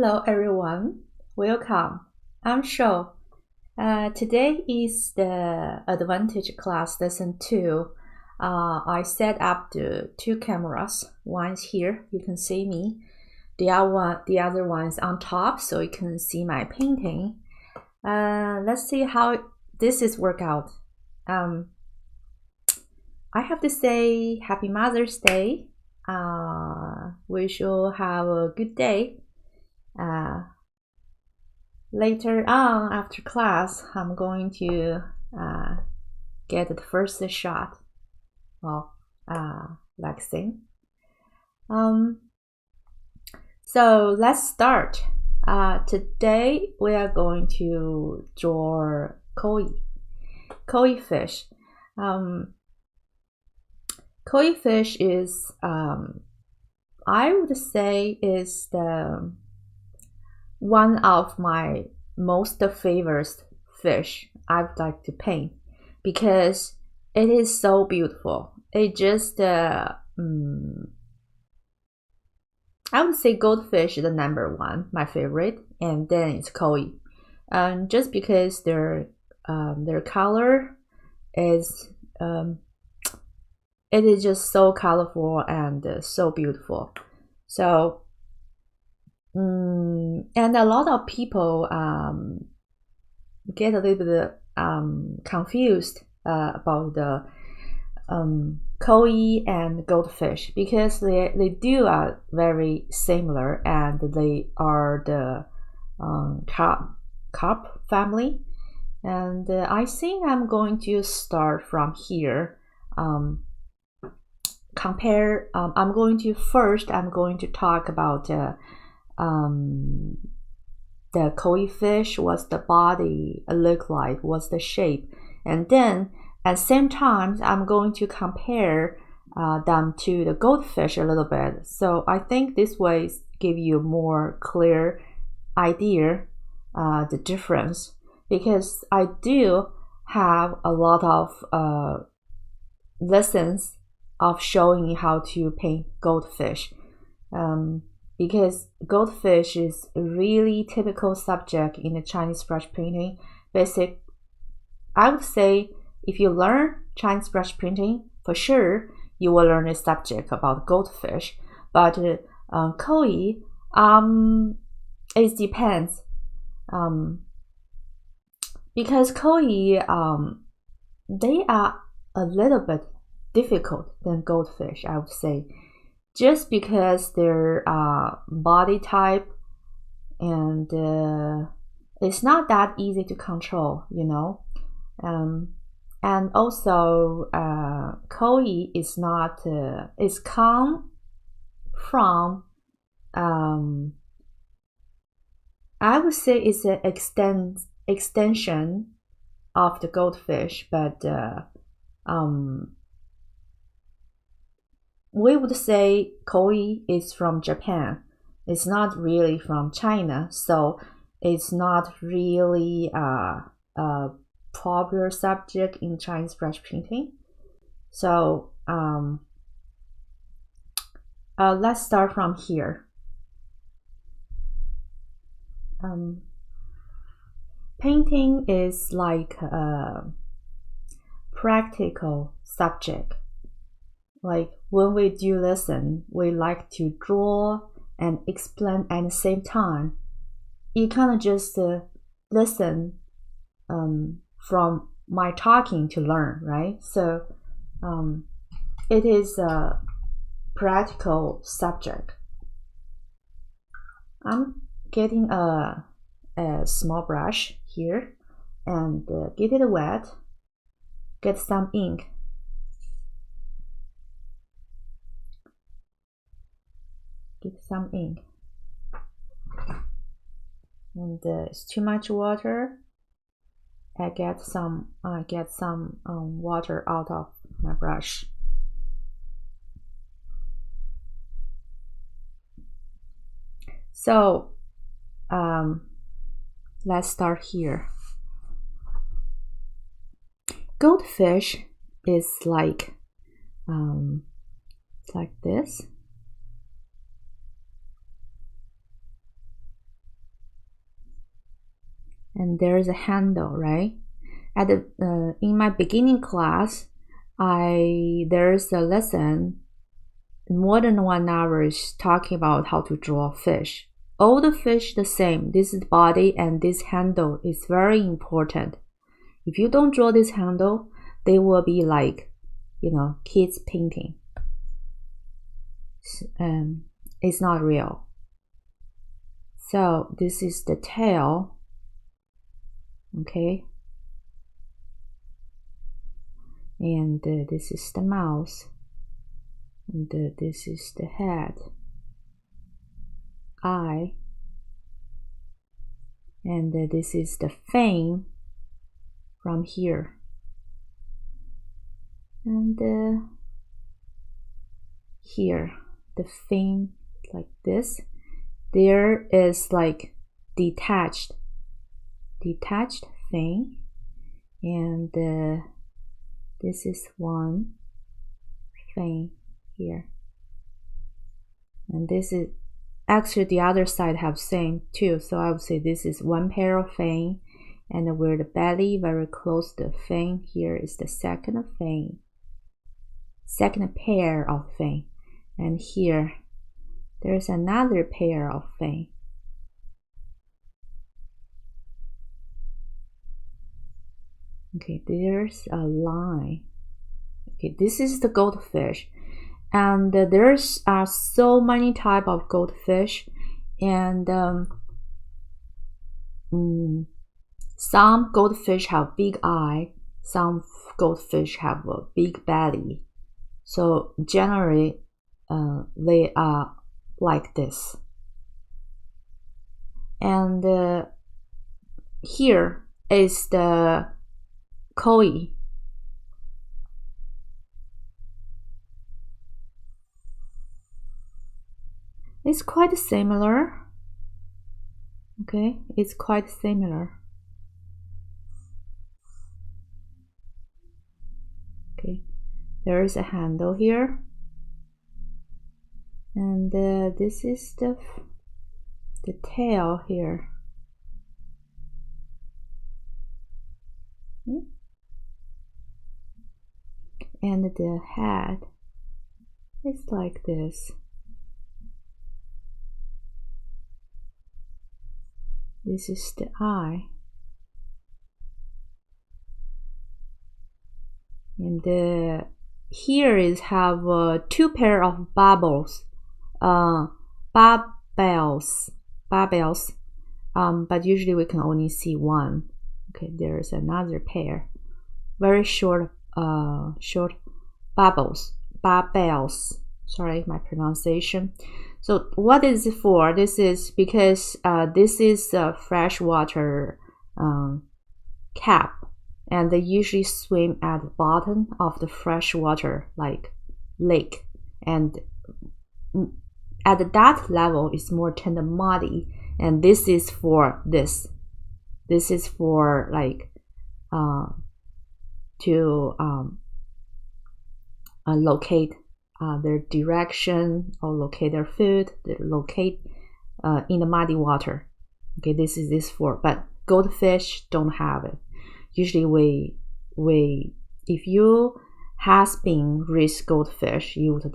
Hello everyone, welcome. I'm Shou. Today is the Advantage class lesson 2. I set up the two cameras. One is here, you can see me. The other one is on top, so you can see my painting. Let's see how this is work out. I have to say Happy Mother's Day. We should have a good day. Later on after class, I'm going to get the first shot of Lexing. So let's start. Today we are going to draw koi fish. Koi fish is I would say is the one of my most favorite fish I would like to paint because it is so beautiful. It just I would say goldfish is the number one, my favorite, and then it's koi. Just because their color is it is just so colorful and so beautiful. So and a lot of people get a little bit confused about the koi and goldfish because they do are very similar and they are the carp family. And I think I'm going to start from here. I'm going to talk about the koi fish, what's the body look like, what's the shape, and then at the same time I'm going to compare them to the goldfish a little bit. So I think this way give you more clear idea the difference, because I do have a lot of lessons of showing how to paint goldfish. Because goldfish is a really typical subject in the Chinese brush painting. I would say if you learn Chinese brush painting, for sure you will learn a subject about goldfish. But koi, it depends. Because koi, they are a little bit difficult than goldfish, I would say. Just because their body type and it's not that easy to control, you know. And also koi is not it's come from I would say it's an extension of the goldfish, but we would say koi is from Japan. It's not really from China, so it's not really a popular subject in Chinese brush painting. So let's start from here. Painting is like a practical subject. Like when we do lesson, we like to draw and explain at the same time. You kind of just listen from my talking to learn, right? So it is a practical subject. I'm getting a small brush here and get it wet, get some ink. Get some ink, and it's too much water. I get some water out of my brush. So let's start here. Goldfish is like this. and there's a handle, right? At the in my beginning class, there's a lesson more than 1 hour is talking about how to draw fish. All the fish the same. This is the body and this handle is very important. If you don't draw this handle, they will be like, kids painting. It's not real. So this is the tail, okay? And this is the mouth, and this is the head, eye, and this is the fin from here, and here the fin like this. There is like detached fin, and this is one fin here, and this is actually the other side have same too. So I would say this is one pair of fin, and where the belly very close to the fin here is the second pair of fin, and here there's another pair of fin. Okay, there's a line. Okay, this is the goldfish, and there's so many type of goldfish, and some goldfish have big eye, some goldfish have a big belly. So generally, they are like this. And here is the koi. It's quite similar. Okay, it's quite similar. Okay, there is a handle here, and this is the tail here. And the head is like this. This is the eye, and here is have two pair of barbels, but usually we can only see one. Okay, there is another pair, very short barbels. Sorry, my pronunciation. So what is it for? This is because this is a freshwater cap, and they usually swim at the bottom of the freshwater, like lake, and at that level it's more tender muddy, and this is for this. This is for like to locate their direction, or locate their food, locate in the muddy water. Okay, this is this for, but goldfish don't have it. Usually if you has been raised goldfish, you would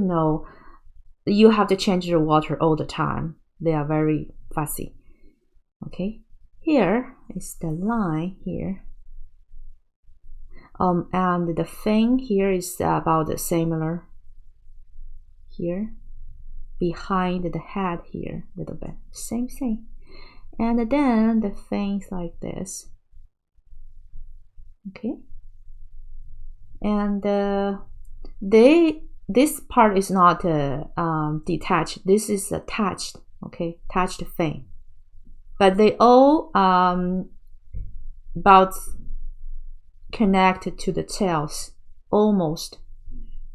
know you have to change the water all the time. They are very fussy. Okay, here is the line here. And the fin here is about similar here, behind the head here a little bit, same thing. And then the fin is like this. Okay, and this part is not detached. This is attached. Okay, attached fin, but they all about connected to the tails almost.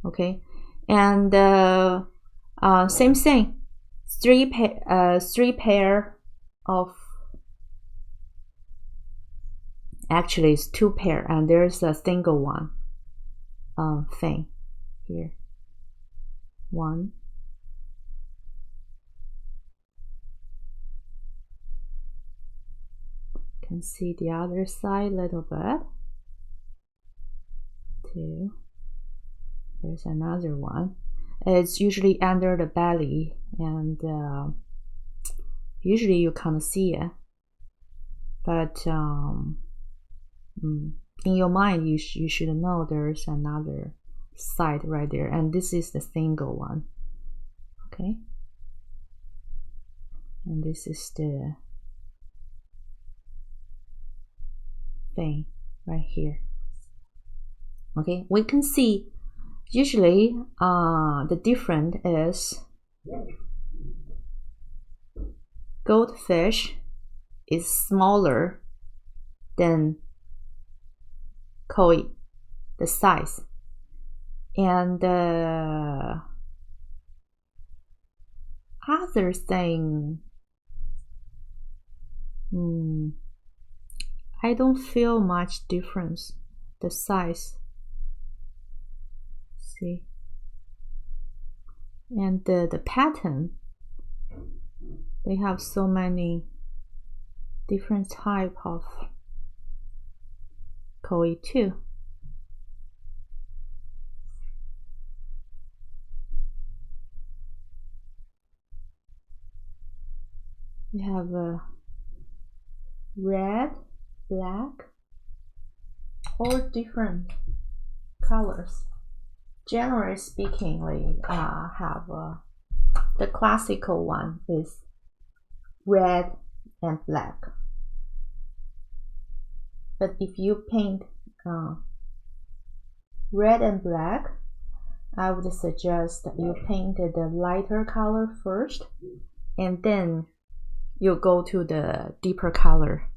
Okay, and same thing, three pair of, actually it's two pair, and there's a single one fin here. One, can see the other side a little bit. 2. There's another one. It's usually under the belly, and usually you can't see it. But in your mind, you should know there's another side right there, and this is the single one. Okay, and this is the thing right here. Okay, we can see usually the difference is goldfish is smaller than koi, the size, and the other thing, I don't feel much difference, the size. See, and the pattern, they have so many different type of koi too. We have a red, black, all different colors. Generally speaking, we have the classical one is red and black. But if you paint red and black, I would suggest that you paint the lighter color first, and then you go to the deeper color.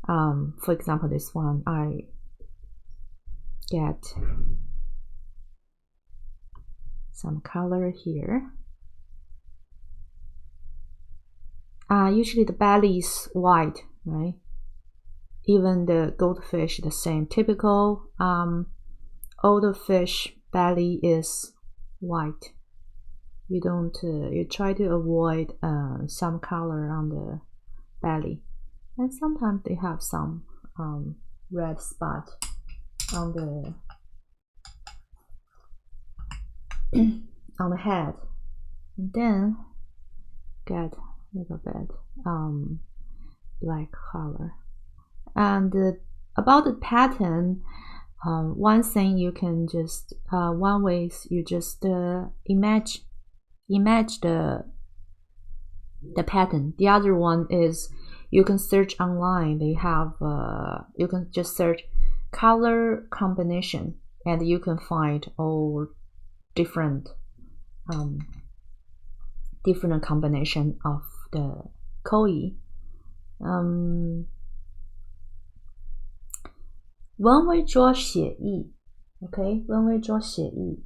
For example, this one, I get some color here. Usually the belly is white, right? Even the goldfish, the same. Typical older fish belly is white. You don't. You try to avoid some color on the belly, and sometimes they have some red spot on the on the head, and then get a little bit black color. And about the pattern, one thing you can just one way is you just image the pattern. The other one is you can search online. They have you can just search color combination, and you can find all different different combination of the koi. When we draw 写意, okay, when we draw 写意,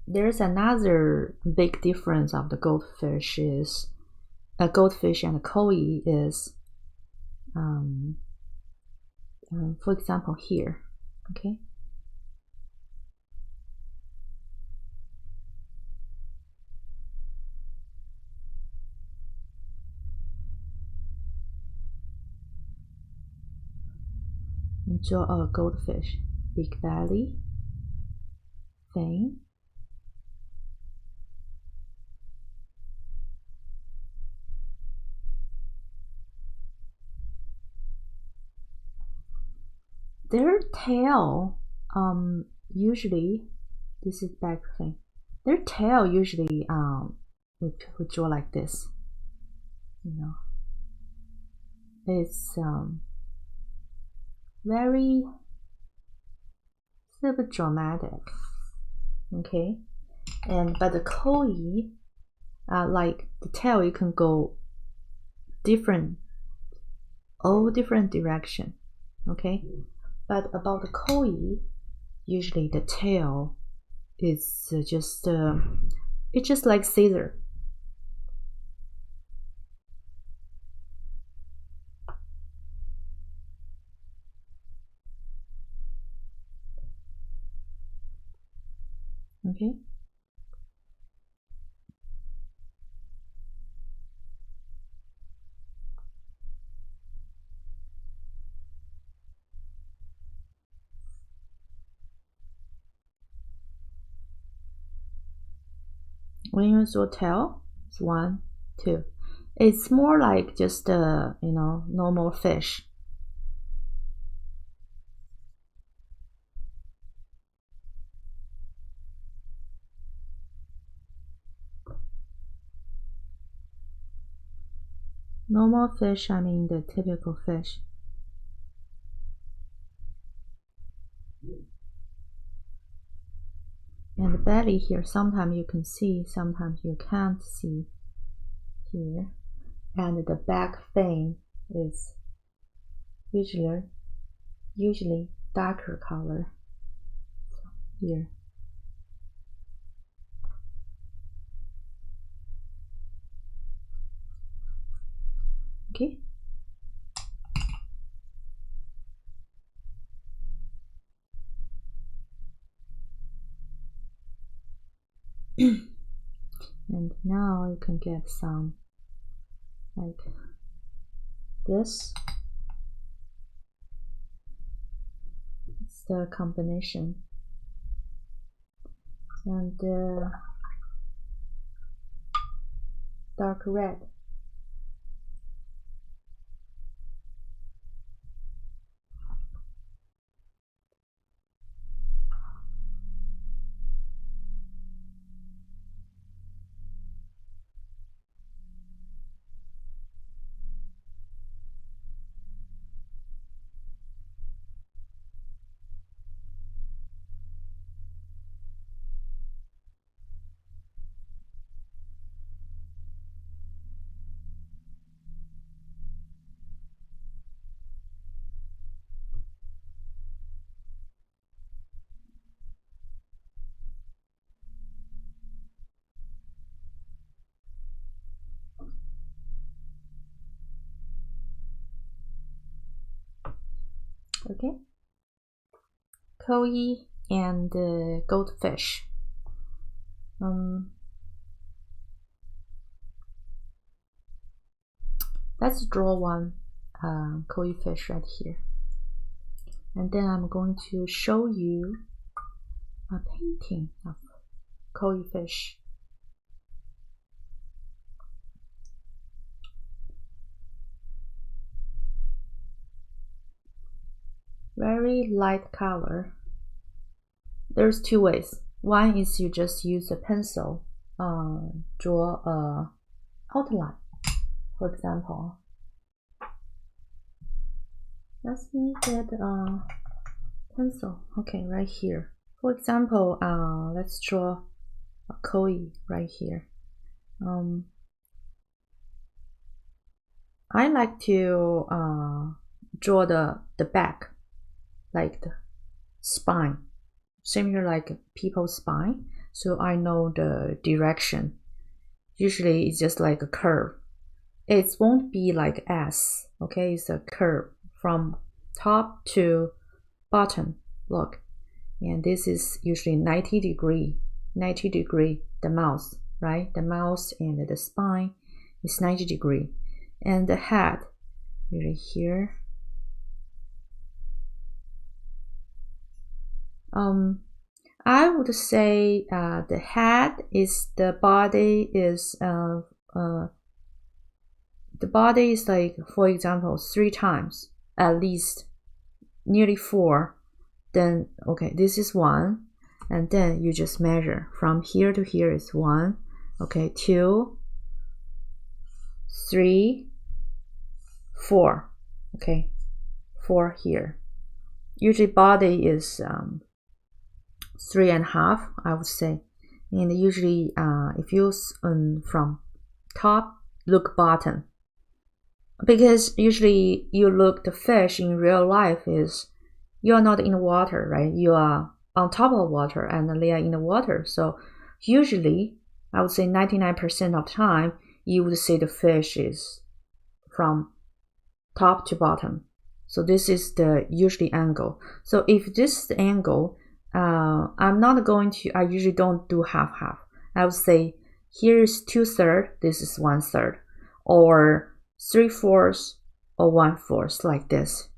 there's another big difference of the goldfish is a goldfish and a koi is for example here, okay. Draw a goldfish, big belly, fin, their tail, usually, this is back fin, their tail usually we draw like this, you know, it's very little bit dramatic, okay. And but the koi, like the tail, you can go different, all different direction, okay. But about the koi, usually the tail is just it's just like scissor. Okay. when you draw tail, it's 1, 2. It's more like just a normal fish. Normal fish, I mean the typical fish. And the belly here, sometimes you can see, sometimes you can't see here. And the back fin is usually darker color here. Okay. And now you can get some like this. It's the combination. And dark red. Okay. Koi and goldfish. Let's draw one koi fish right here. And then I'm going to show you a painting of koi fish. Very light color. There's two ways. One is you just use a pencil, draw a outline. For example, let me get a pencil. Okay, right here. For example, let's draw a koi right here. I like to draw the back, like the spine, similar like people's spine, so I know the direction. Usually it's just like a curve. It won't be like S, okay? It's a curve from top to bottom. Look, and this is usually 90 degree, the mouth, right? The mouth and the spine is 90 degree, and the head usually here. I would say the head is the body is like, for example, 3 times at least, nearly 4. Then okay, this is 1, and then you just measure from here to here is 1. Okay, 2, 3, 4. Okay, 4 here. Usually body is 3.5, I would say. And usually if you from top look bottom, because usually you look the fish in real life is you are not in the water, right? You are on top of water and they are in the water. So usually I would say 99% of the time you would see the fish is from top to bottom. So this is the usually angle. So if this is the angle, I'm not going to, I usually don't do half-half. I would say here is 2/3, this is 1/3, or 3/4 or 1/4, like this.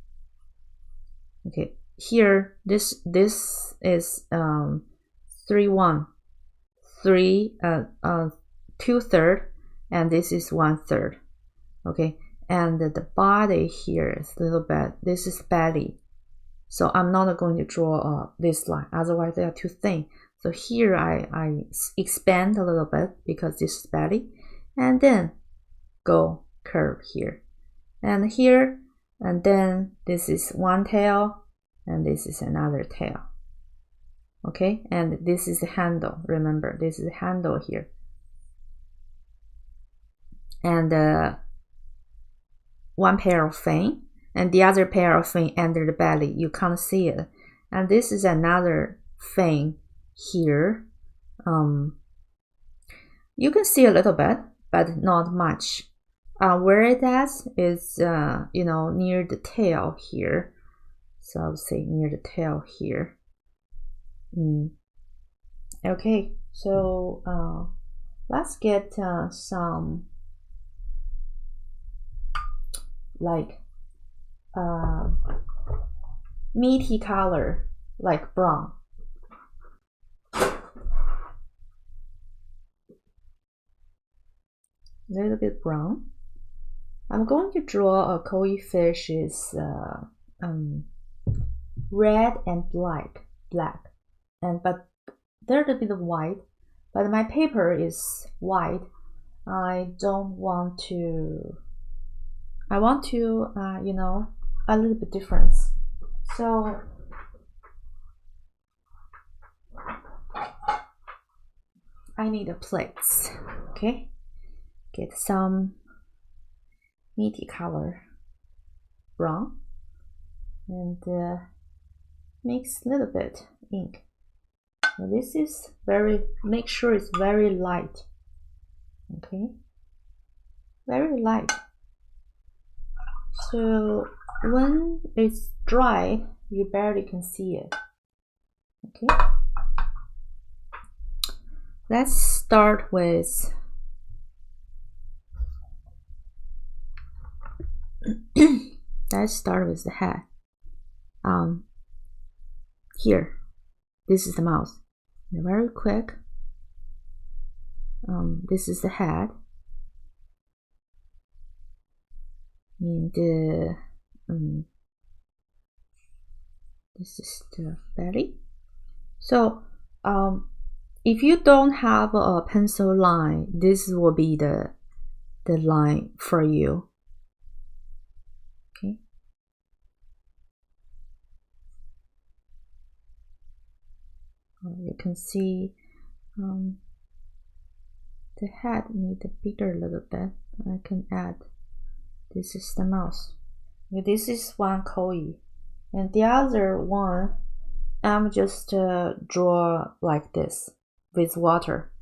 Okay, here this is 3/1, 2/3, and this is 1/3. Okay, and the body here is a little bit, this is belly. So I'm not going to draw this line, otherwise they are too thin. So here I expand a little bit because this is belly, and then go curve here. And here, and then this is one tail, and this is another tail. Okay, and this is the handle. Remember, this is the handle here. And one pair of fin, and the other pair of fin under the belly. You can't see it. And this is another fin here. You can see a little bit, but not much. Where it is, near the tail here. So I would say near the tail here. Okay, so let's get some like meaty color, like brown. A little bit brown. I'm going to draw a koi fish's red and black, and but there's a bit of white, but my paper is white. I want to a little bit difference. So I need a plate. Okay, get some meaty color, brown, and mix a little bit ink. Now this is make sure it's very light. Okay, very light. So when it's dry, you barely can see it. Okay, let's start with the head. Here, this is the mouth. Very quick. This is the head, and this is the belly. So if you don't have a pencil line, this will be the line for you. Okay. You can see the head need a bigger little bit. I can add. This is the mouth. This is one koi, and the other one I'm just draw like this with water.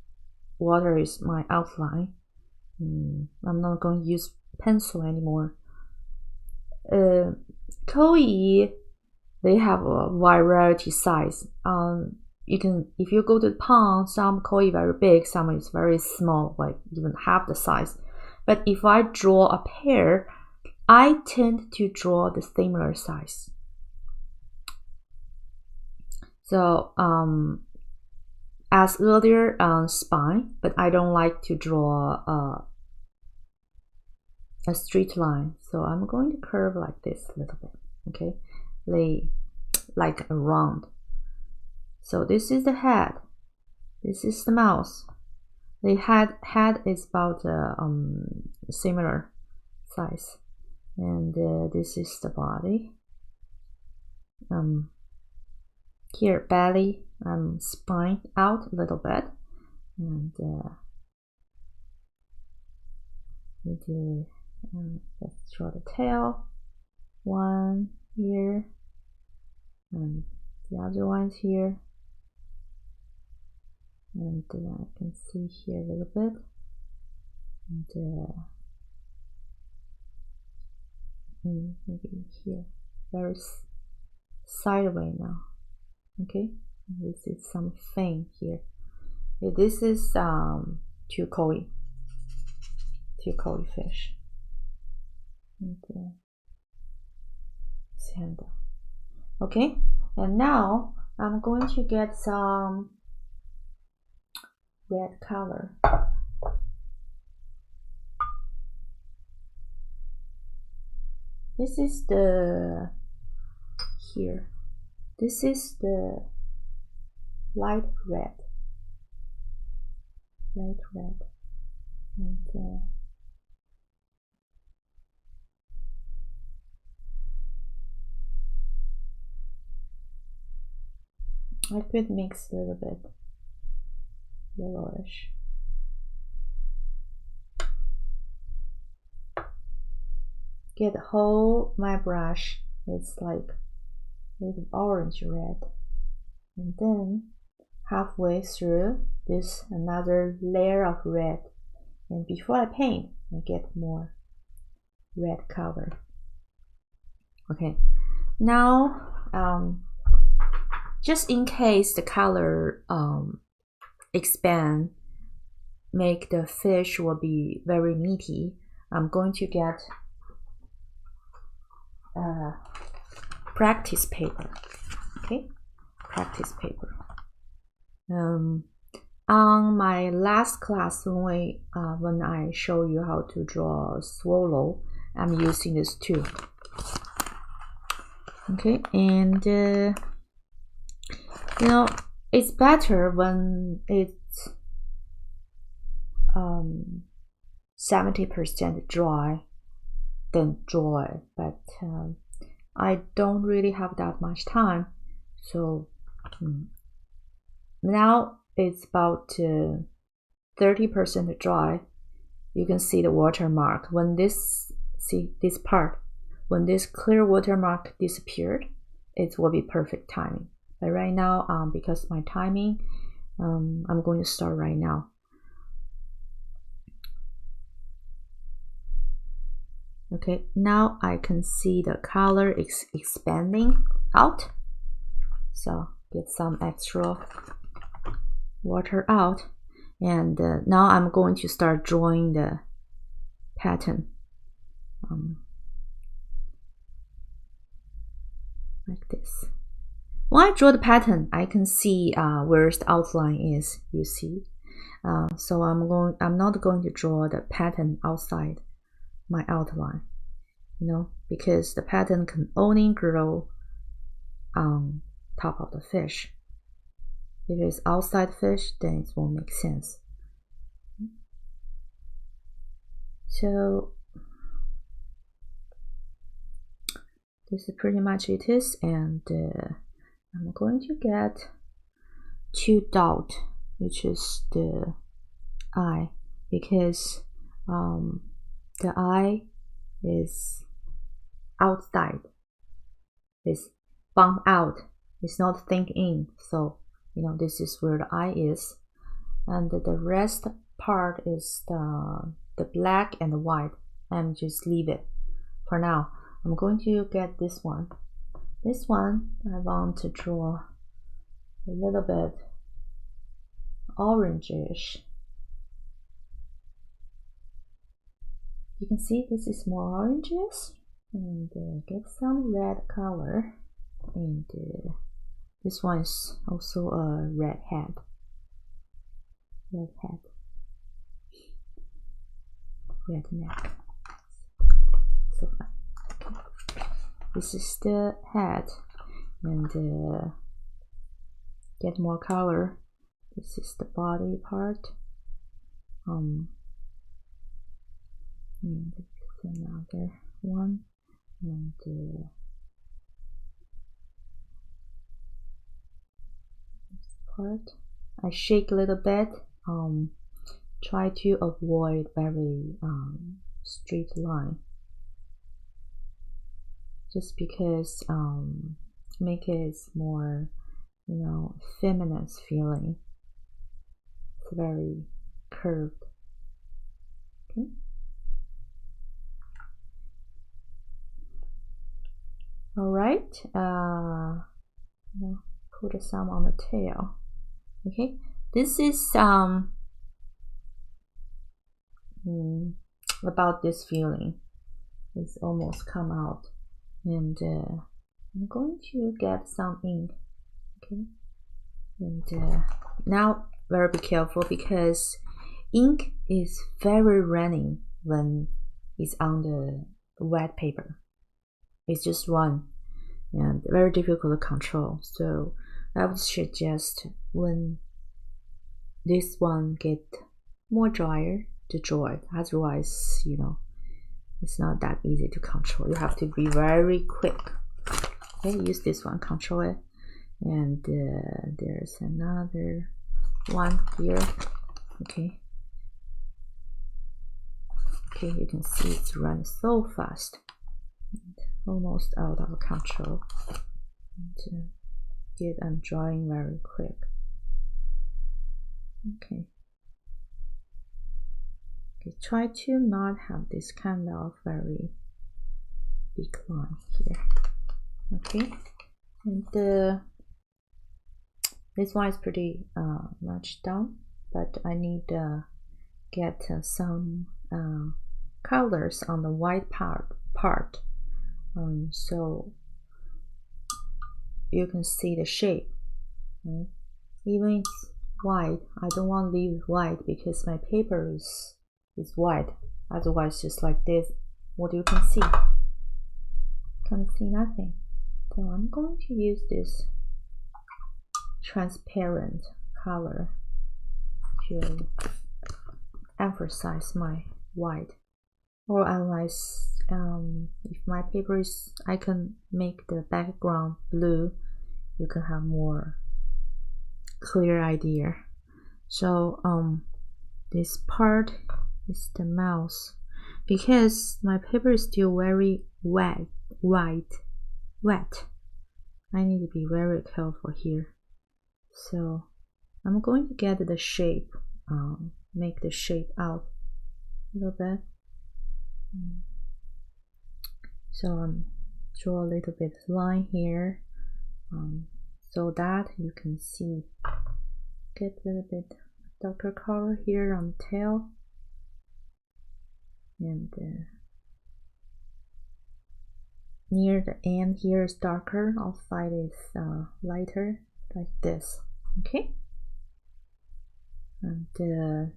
Water is my outline. I'm not going to use pencil anymore. Koi, they have a variety size. If you go to the pond, some koi very big, some is very small, like even half the size. But if I draw a pair, I tend to draw the similar size. So as earlier on spine, but I don't like to draw a straight line. So I'm going to curve like this a little bit. Okay, like a round. So this is the head. This is the mouth. The head is about similar size, and this is the body. Here belly, spine out a little bit, and let's draw the tail. One here, and the other one's here. And I can see here a little bit, and maybe here, very sideways now. Okay, this is some fin here. This is two koi fish, and handle. Okay, and now I'm going to get some red color. This is the here. This is the light red. Light red. And I could mix a little bit yellowish. Get whole my brush. It's like with orange red, and then halfway through this another layer of red, and before I paint I get more red color. Okay, now just in case the color expand, make the fish will be very meaty, I'm going to get practice paper. Okay, practice paper. On my last class, when I show you how to draw a swallow, I'm using this too. Okay, and you know, it's better when it's 70% dry than dry, but I don't really have that much time, so now it's about 30% dry. You can see the watermark. When this part, when this clear watermark disappeared, it will be perfect timing. But right now, because my timing, I'm going to start right now. Okay, now I can see the color is expanding out. So get some extra water out, and now I'm going to start drawing the pattern. Like this. When I draw the pattern, I can see where the outline is. You see, so I'm not going to draw the pattern outside my outline, you know, because the pattern can only grow on top of the fish. If it's outside fish, then it won't make sense. So this is pretty much it is, and I'm going to get 2 dots, which is the eye, because the eye is outside, it's bump out, it's not think in, so you know this is where the eye is, and the rest part is the black and the white, and just leave it for now. I'm going to get this one. This one I want to draw a little bit orangish. You can see this is more oranges, and get some red color, and this one is also a red head. Red head. Red neck. So okay. This is the head, and get more color. This is the body part. And another one, and this part. I shake a little bit. Try to avoid very straight line, just because make it more, you know, feminine feeling. It's very curved. Okay. All right. Put some on the tail. Okay. This is about this feeling. It's almost come out, and I'm going to get some ink. Okay. And now very be careful because ink is very running when it's on the wet paper. It's just run and very difficult to control. So I would suggest when this one get more drier to draw it. Otherwise, you know, it's not that easy to control. You have to be very quick. Okay, use this one, control it. And there's another one here. Okay, you can see it's running so fast, and almost out of control. And I'm drawing very quick. Okay, try to not have this kind of very big line here. Okay, and this one is pretty much done, but I need to get some colors on the white part. So you can see the shape. Right? Even it's white, I don't want to leave white because my paper is white. Otherwise, just like this, what you can see? Can't see nothing. So I'm going to use this transparent color to emphasize my white. Or otherwise, if my paper is, I can make the background blue. You can have more clear idea. So this part is the mouse, because my paper is still very wet. I need to be very careful here. So I'm going to get the shape, make the shape out a little bit. So draw a little bit line here, so that you can see. Get a little bit darker color here on the tail, and near the end here is darker, outside is lighter, like this. Okay, and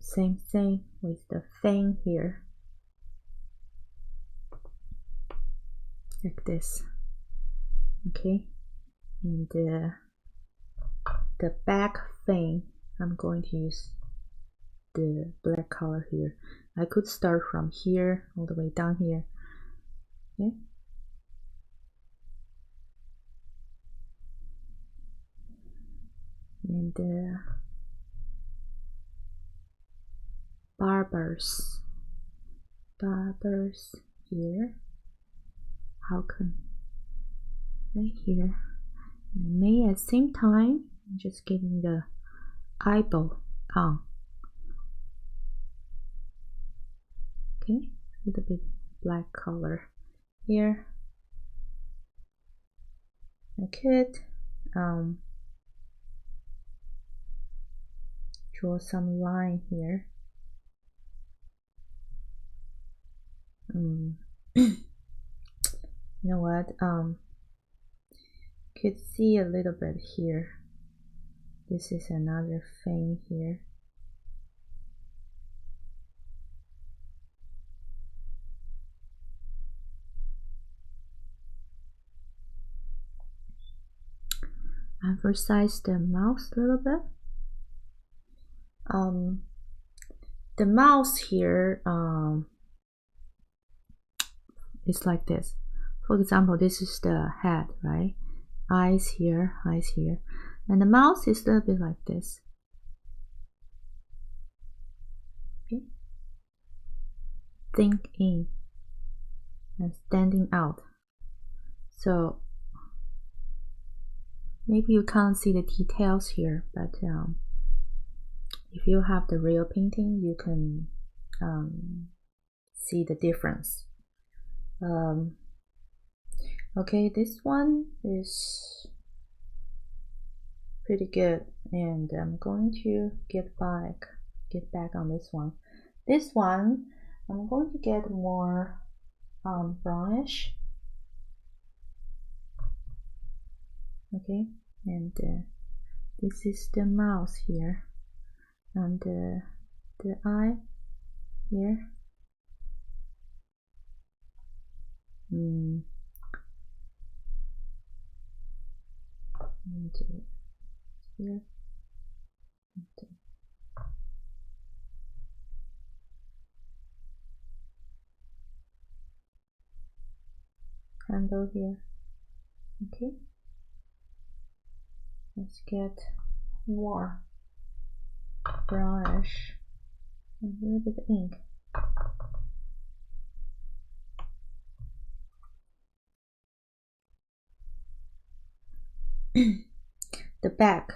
same thing with the fin here, like this. Okay, and the back fin, I'm going to use the black color here. I could start from here all the way down here. Okay, and barbers here. How come? Right here. And may at the same time, I'm just giving the eyeball on. Okay, a little bit black color here. I could draw some line here. You know what? Could see a little bit here. This is another thing here. Emphasize the mouse a little bit. The mouse here is like this. For example, this is the head, right? Eyes here, and the mouse is a little bit like this. Okay, think in and standing out. So maybe you can't see the details here, but if you have the real painting, you can see the difference. Okay, this one is pretty good, and I'm going to get back on this one. This one, I'm going to get more brownish. Okay, and this is the mouse here. and the eye here. And here. And handle here. Okay, let's get more brownish and a little bit of ink. The back.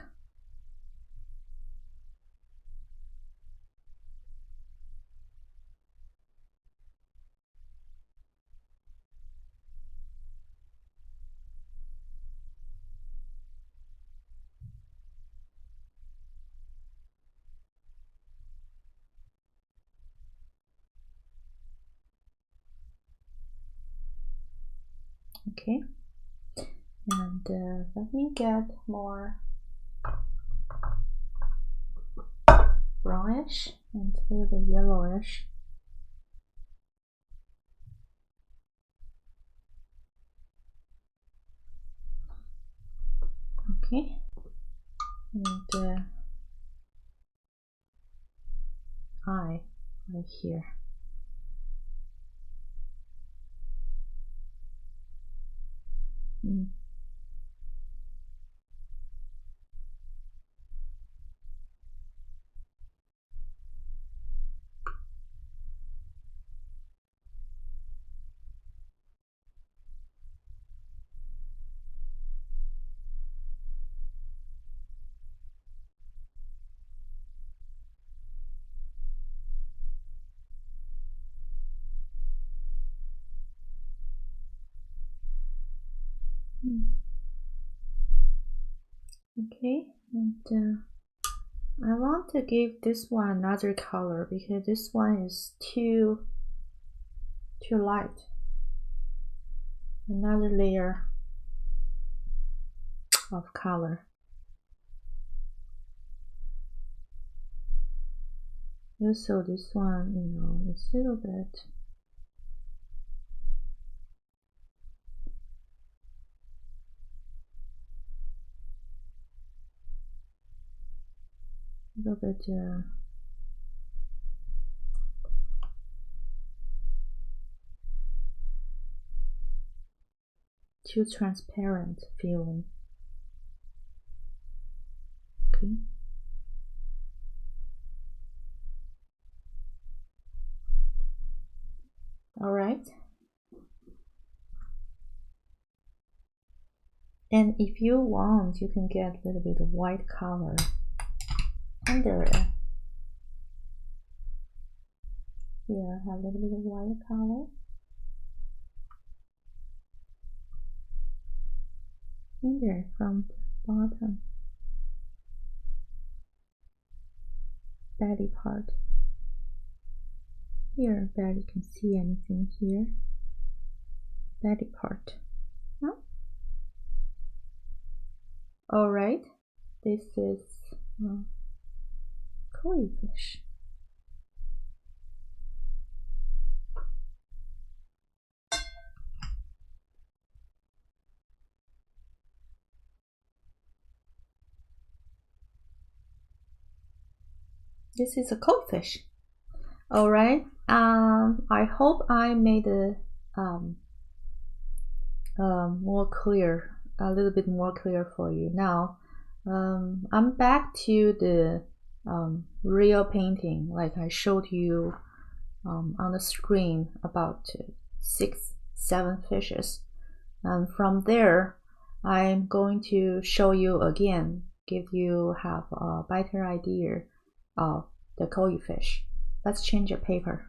Okay, and let me get more brownish and a little bit yellowish. Okay, and eye right here. Okay, and I want to give this one another color because this one is too light. Another layer of color. Also, this one, it's a little bit too transparent feeling. Okay. All right. And if you want, you can get a little bit of white color under it. Here, I have a little bit of white color. In there, from the bottom. Belly part. Here, barely can see anything here. Belly part. Huh? All right, this is Goldfish. This is a goldfish. All right. I hope I made it more clear, a little bit more clear for you. Now, I'm back to the real painting, like I showed you on the screen, about 6-7 fishes. And from there, I'm going to show you again, give you have a better idea of the goldfish. Let's change the paper.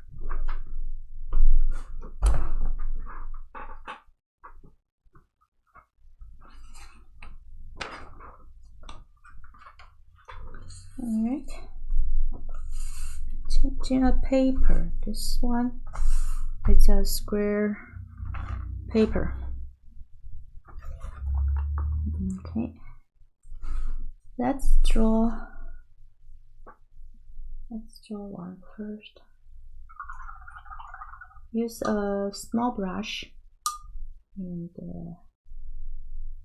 All right, changing a paper. This one, it's a square paper. Okay, let's draw Let's draw one first. Use a small brush and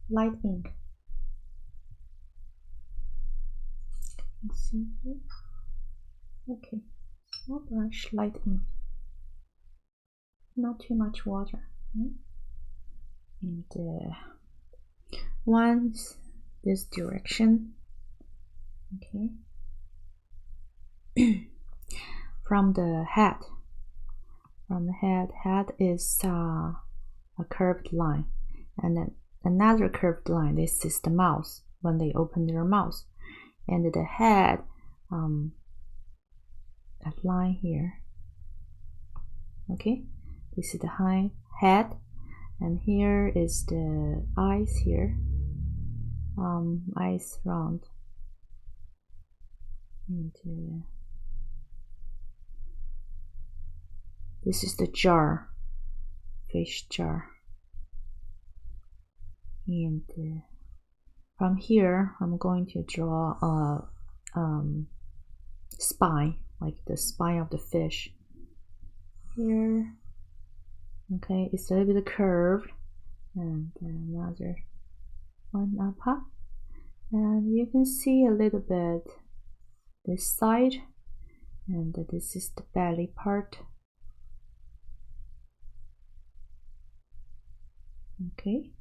light ink. Can you see here? Okay, small brush, light ink. Not too much water. And once this direction. Okay. From the head. From the head is a curved line, and then another curved line. This is the mouth when they open their mouth, and the head, that line here. Okay, this is the head, and here is the eyes here. Eyes round, and this is the jar, fish jar. And from here, I'm going to draw a spine, like the spine of the fish. Here, okay, it's a little bit curved, and another one up, and you can see a little bit this side, and this is the belly part. Okay,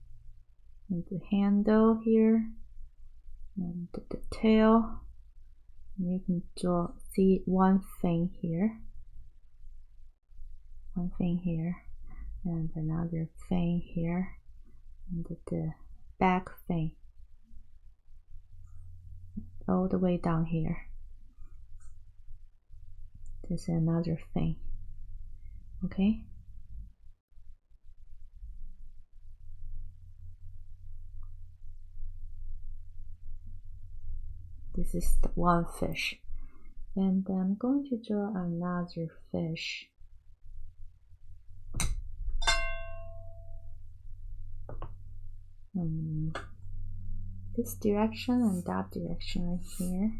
and the handle here, and the tail. And you can see one thing here, and another thing here, and the back thing all the way down here. This is another thing. Okay. This is the one fish, and I'm going to draw another fish. This direction and that direction right here.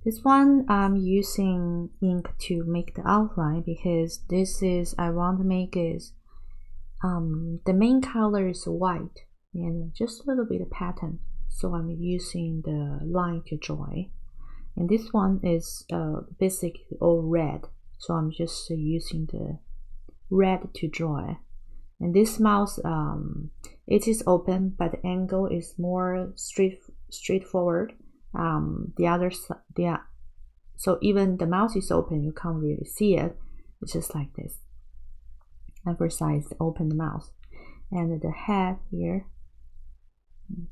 This one I'm using ink to make the outline, because this is I want to make is the main color is white and just a little bit of pattern. So I'm using the line to draw it. And this one is basically all red. So I'm just using the red to draw it. And this mouth, it is open, but the angle is more straightforward. The other side, so even the mouth is open, you can't really see it. It's just like this. Emphasize the open mouth, and the head here. And,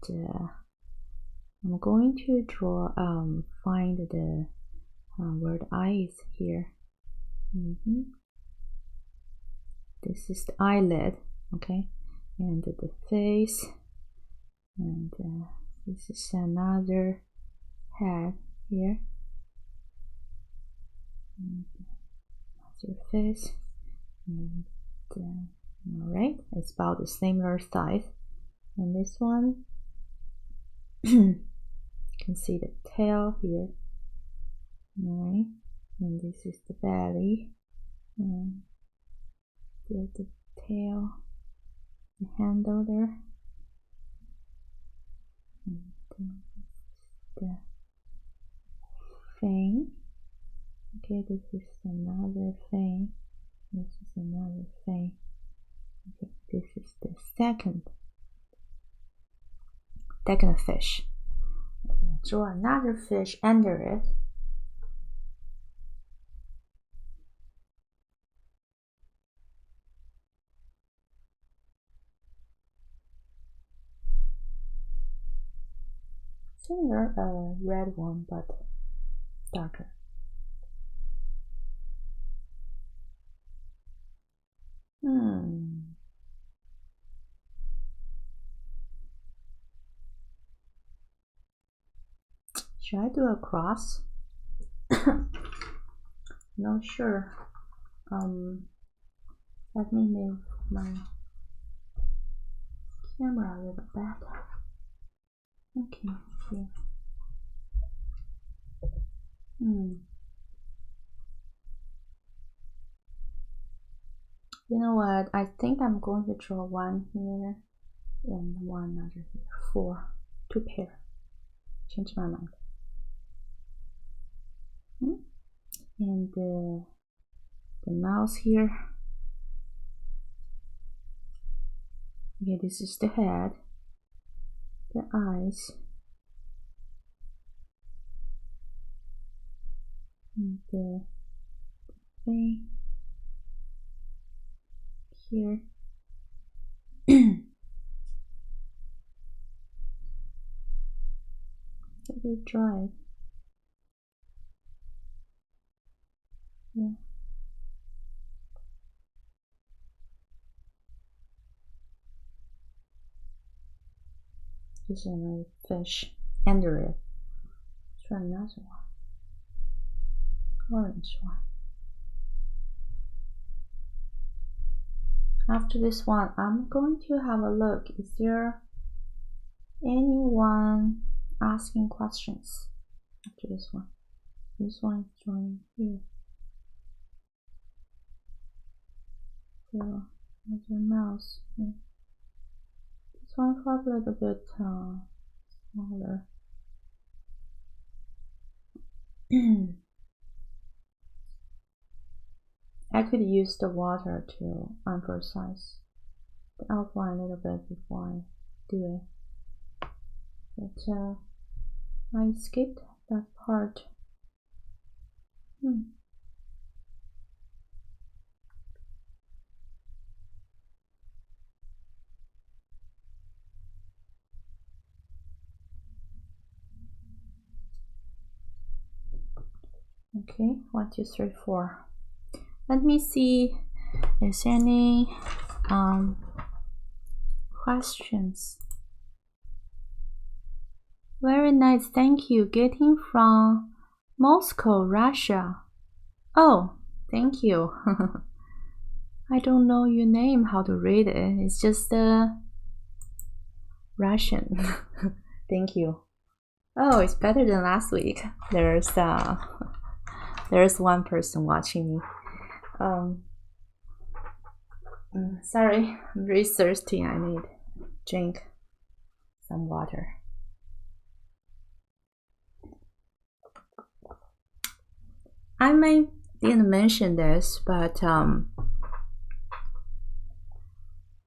I'm going to draw, find the where the eye is here. This is the eyelid, okay, and the face, and this is another head here, and that's your face, and all right, it's about the similar size. And this one, you can see the tail here, all right, and this is the belly, and there's the tail, the handle there, and the thing. Okay, this is another thing. This is another thing. Okay, this is the second fish. Draw another fish under it. Similar red one, but darker. Should I do a cross? Not sure. Let me move my camera a little bit. Okay, here. You know what? I think I'm going to draw one here and one other here. 4, 2 pair. Change my mind. And the mouse here. Okay, this is the head, the eyes, and the face here. Let me dry it. Yeah. This is another fish. And the red. Let's try another one. Orange one. After this one, I'm going to have a look. Is there anyone asking questions after this one? This one is joining here. So, there's your mouse. Yeah. This one probably a little bit smaller. I could use the water to emphasize the outline a little bit before I do it. But I skipped that part. Okay, 1, 2, 3, 4. Let me see if there's any questions. Very nice, thank you. Getting from Moscow, Russia. Oh, thank you. I don't know your name, how to read it. It's just Russian. Thank you. Oh, it's better than last week. There's one person watching me. Sorry, I'm really thirsty. I need to drink some water. I didn't mention this, but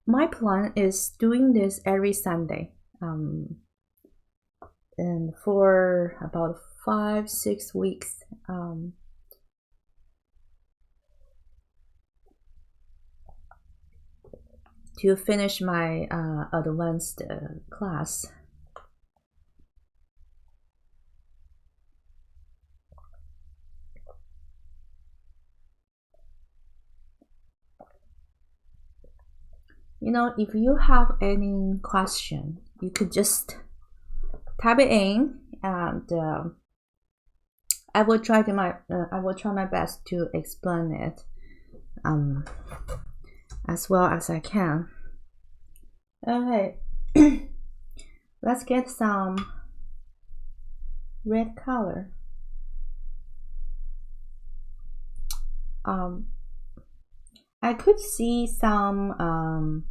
my plan is doing this every Sunday, and for about 5-6 weeks. To finish my advanced class. You know, if you have any question, you could just type it in, and I will try my best to explain it as well as I can. Okay, let's get some red color. I could see some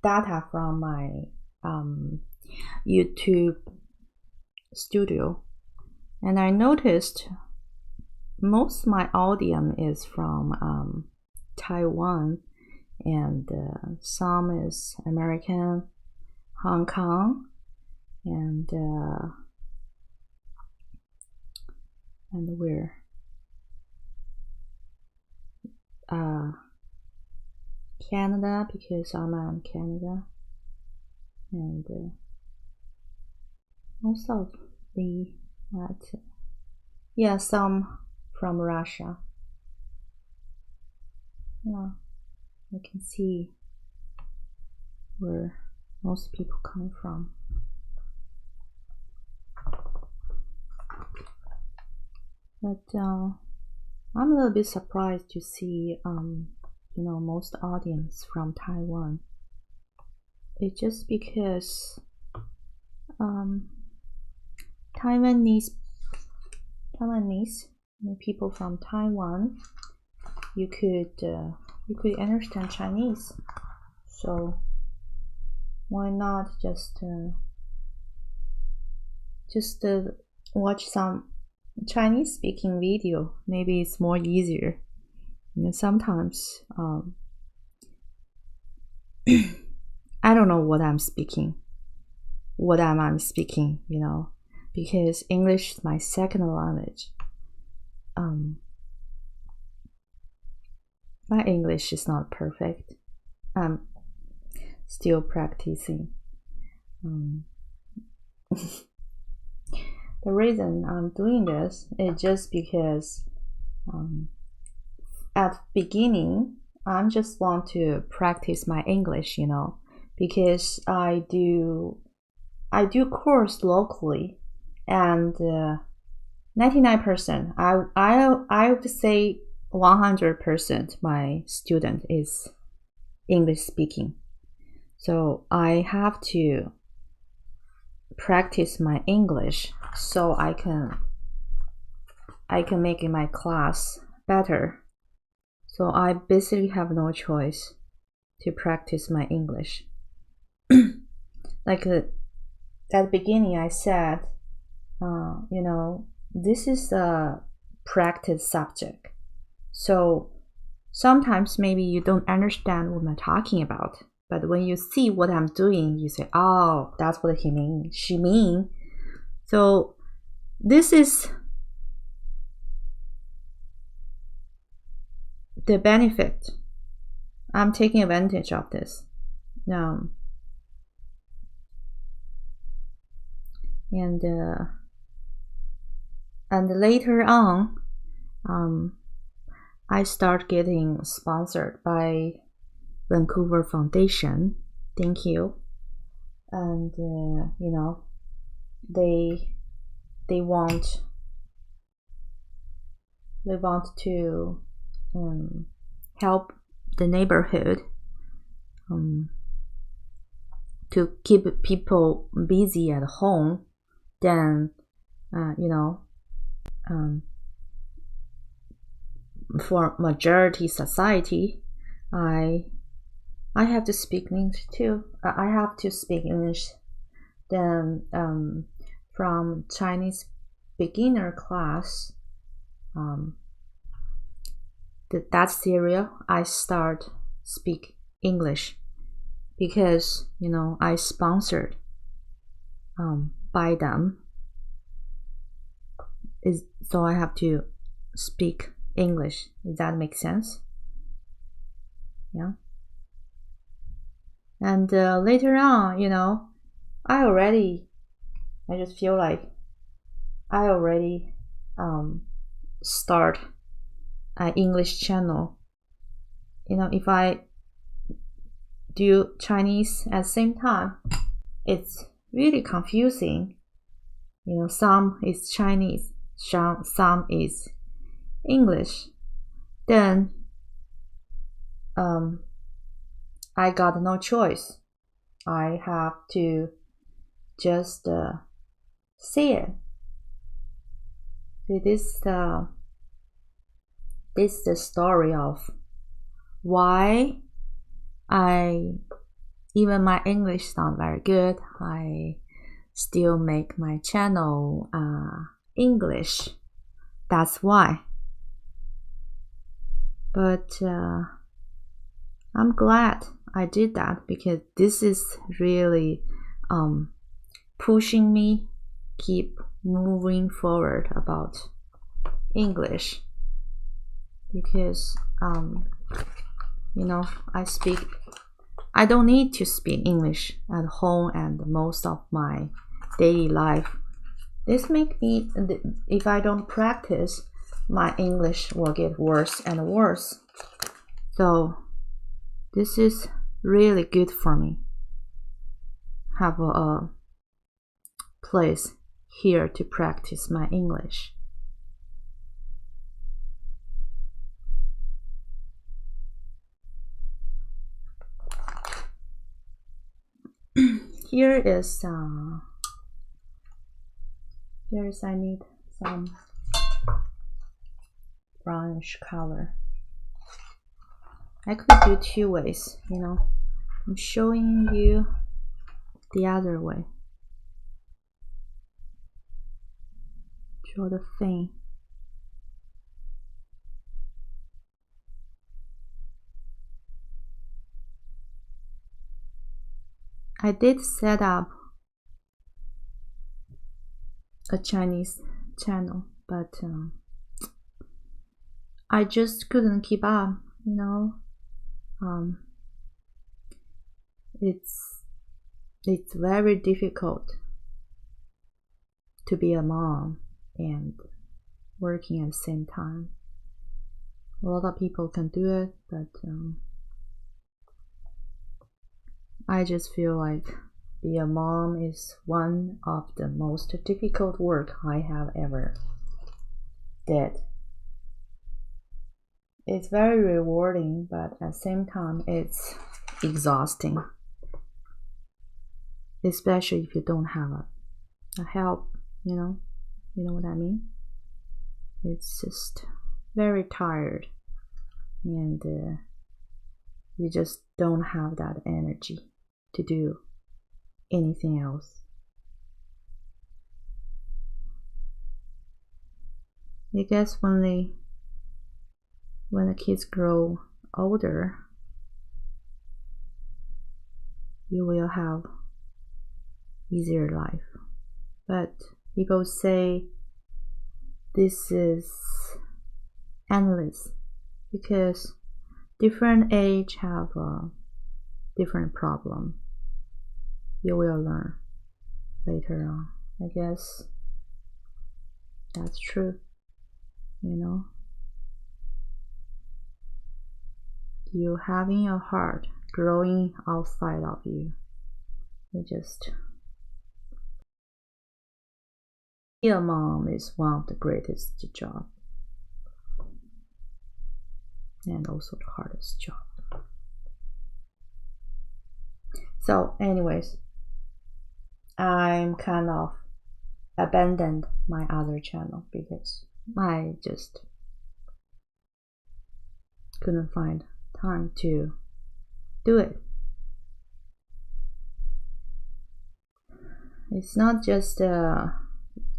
data from my YouTube studio, and I noticed most of my audience is from Taiwan, and some is American, Hong Kong, and where? Canada, because I'm in Canada, and most of the yeah, some from Russia. Yeah, I can see where most people come from. But I'm a little bit surprised to see you know, most audience from Taiwan. It's just because Taiwanese Taiwanese, people from Taiwan, you could understand Chinese. So why not just watch some Chinese speaking video? Maybe it's more easier. Sometimes I don't know what I'm speaking, because English is my second language. My English is not perfect. I'm still practicing. The reason I'm doing this is just because at the beginning, I just want to practice my English, because I do course locally, and 99%, I would say 100% my student is English speaking. So I have to practice my English so I can make my class better. So I basically have no choice to practice my English. Like at the beginning I said, this is a practice subject. So sometimes maybe you don't understand what I'm talking about. But when you see what I'm doing, you say, oh, that's what she mean. So this is the benefit. I'm taking advantage of this. And later on, I start getting sponsored by Vancouver Foundation. Thank you. And they want to help the neighborhood to keep people busy at home. Then for majority society, I have to speak English too. I have to speak English. Then from Chinese beginner class, that serial, I start speak English because I sponsored by them. So I have to speak English. Does that make sense? Yeah. And later on, I just feel like I already start an English channel. If I do Chinese at the same time, it's really confusing. Some is Chinese, some is English. Then I got no choice. I have to just say it. So this is the story of why even my English is not very good, I still make my channel English. That's why. But I'm glad I did that, because this is really pushing me keep moving forward about English, because I don't need to speak English at home and most of my daily life. This make me, if I don't practice, my English will get worse and worse. So this is really good for me. Have a place here to practice my English. Here is I need some brownish color. I could do two ways, you know. I'm showing you the other way. Draw the fin. I did set up a Chinese channel, but I just couldn't keep up, you know. It's very difficult to be a mom and working at the same time. A lot of people can do it, but I just feel like being a mom is one of the most difficult work I have ever did. It's very rewarding, but at the same time it's exhausting, especially if you don't have a help, you know what I mean. It's just very tired, and you just don't have that energy to do anything else. I guess when the kids grow older, you will have easier life. But people say this is endless because different age have a different problem. You will learn later on. I guess that's true, you know. You having your heart growing outside of you. You just be a mom is one of the greatest jobs, and also the hardest job. So anyways, I'm kind of abandoned my other channel because I just couldn't find time to do it. It's not just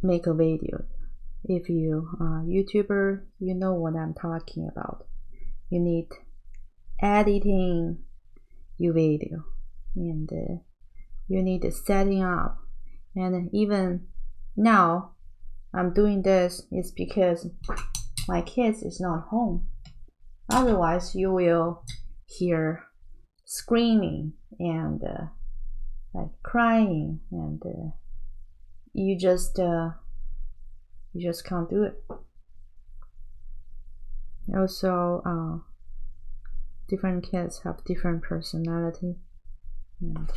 make a video. If you are a YouTuber, you know what I'm talking about. You need editing your video, and you need setting up. And even now I'm doing this is because my kids is not home. Otherwise you will hear screaming and like crying, and you just can't do it. Also different kids have different personality, and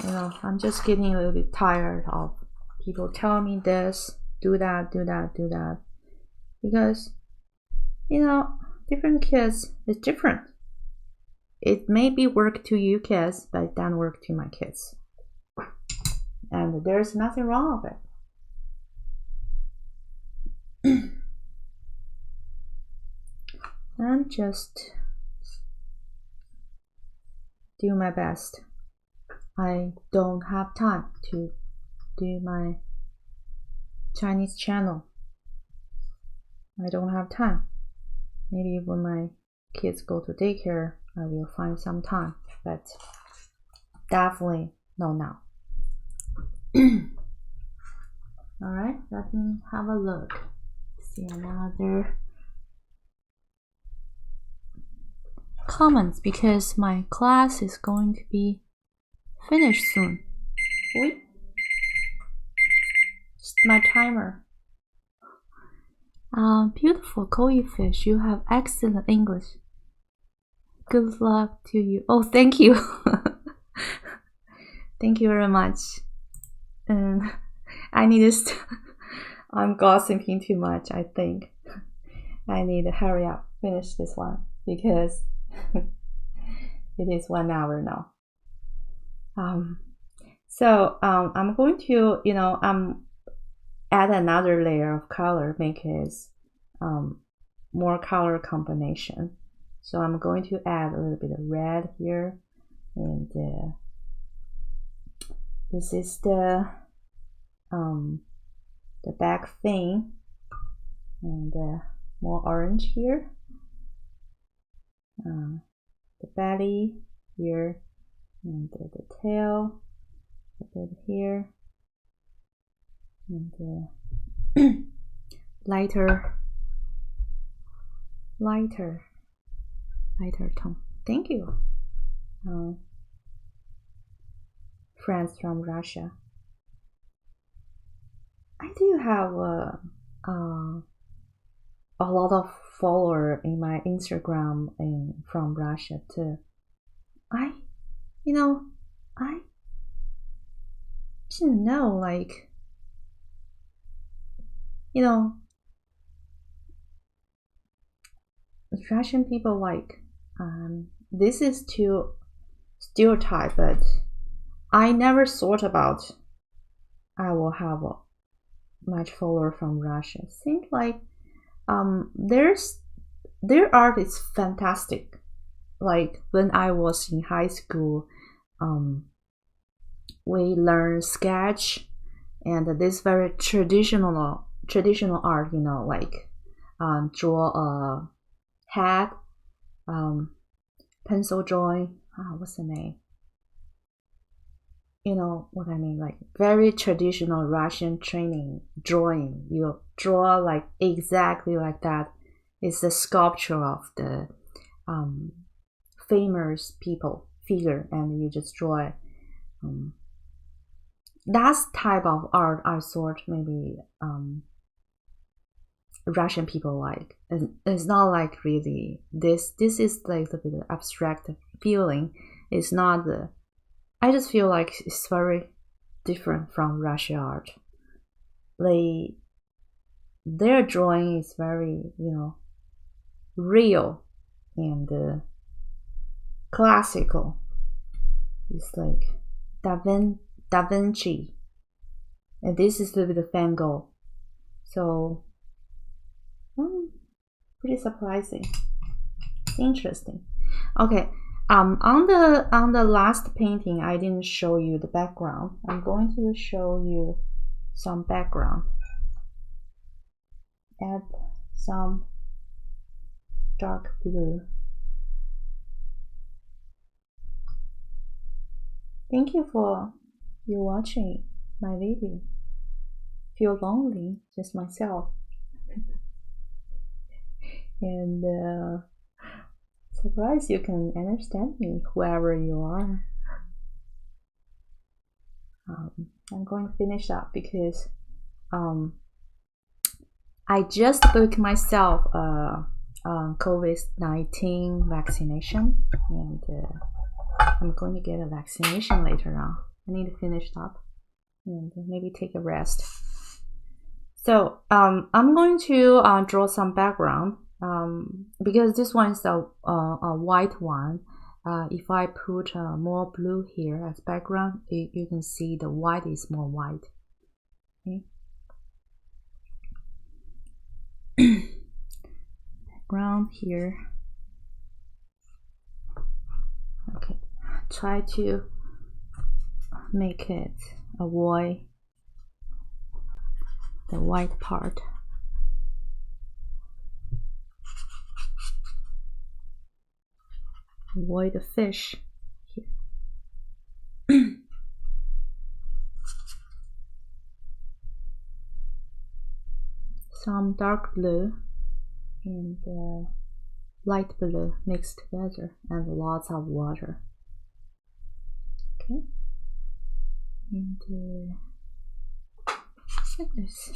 you know, I'm just getting a little bit tired of people telling me this, do that, because you know, different kids is different. It may be work to you kids, but it doesn't work to my kids, and there's nothing wrong with it. I'm just do my best. I don't have time to do my Chinese channel. I don't have time. Maybe when my kids go to daycare, I will find some time, but definitely not now. Alright, let me have a look. See another comments, because my class is going to be finished soon. Wait, it's my timer. Beautiful Goldfish, you have excellent English. Good luck to you. Oh, thank you. Thank you very much. I need to I'm gossiping too much, I think. I need to hurry up, finish this one, because it is 1 hour now. So I'm going to, add another layer of color, make it more color combination. So I'm going to add a little bit of red here, and this is the back fin, and more orange here, the belly here, and the tail a bit here, and lighter tone. Thank you, friends from Russia. I do have a lot of followers in my Instagram and from Russia too. I didn't know, like, Russian people, like, this is too stereotype, but I never thought about I will have a much follower from Russia. Seems like their art is fantastic. Like when I was in high school, we learned sketch and this very traditional art, like draw a head, pencil drawing. What's the name? You know what I mean? Like very traditional Russian training drawing. You draw like exactly like that. It's the sculpture of the famous people figure, and you just draw it. That type of art I thought maybe Russian people like. It's not like really this is like a bit of abstract feeling. It's not the. I just feel like it's very different from Russian art. Their drawing is very real and classical. It's like Da Vinci, and this is a little bit of Van Gogh. So pretty surprising, interesting. Okay, on the last painting, I didn't show you the background. I'm going to show you some background. Add some dark blue. Thank you for you watching my video. Feel lonely, just myself. And surprised you can understand me, whoever you are. I'm going to finish up because I just booked myself COVID-19 vaccination, and I'm going to get a vaccination later on. I need to finish up and maybe take a rest. So I'm going to draw some background because this one is a white one. If I put more blue here as background, you can see the white is more white. Okay. Background here. Okay, try to make it avoid the white part. Avoid the fish here. Some dark blue and light blue mixed together, and lots of water. Okay, and like this.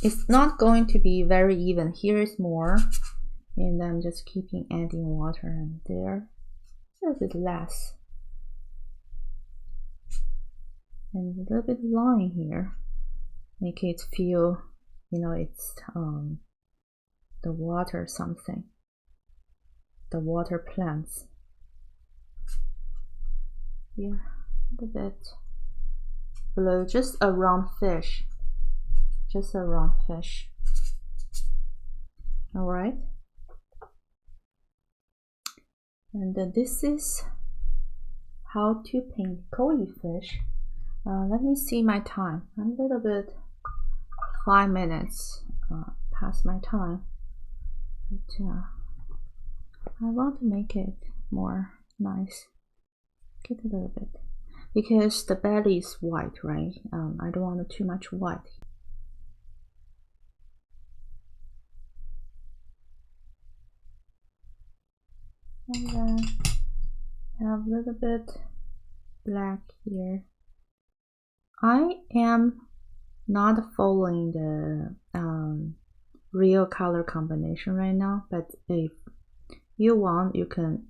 It's not going to be very even. Here is more, and I'm just keeping adding water, and there is it less, and a little bit line here, make it feel, it's the water something, the water plants. Yeah, a bit. blue, just a round fish. Just a round fish. All right. And this is how to paint koi fish. Let me see my time. I'm a little bit 5 minutes past my time. But I want to make it more nice. Get a little bit. Because the belly is white, right? I don't want too much white. And then have a little bit black here. I am not following the real color combination right now, but if you want, you can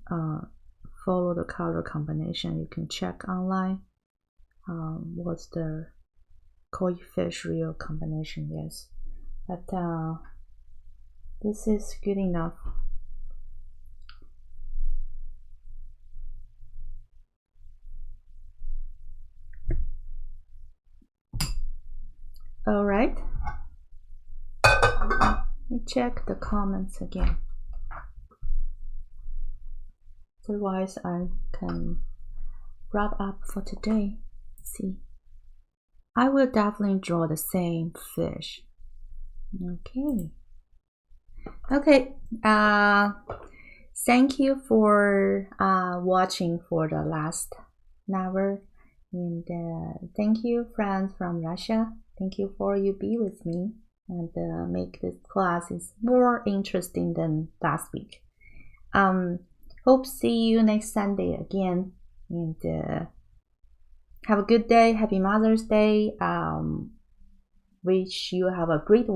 follow the color combination. You can check online what's the koi fish real combination. Yes, but this is good enough. All right, let me check the comments again. Otherwise, I can wrap up for today. Let's see, I will definitely draw the same fish. Okay. Thank you for watching for the last hour, and thank you, friends from Russia. Thank you for you be with me and make this class is more interesting than last week. Hope see you next Sunday again, and have a good day. Happy Mother's Day. Wish you have a great week.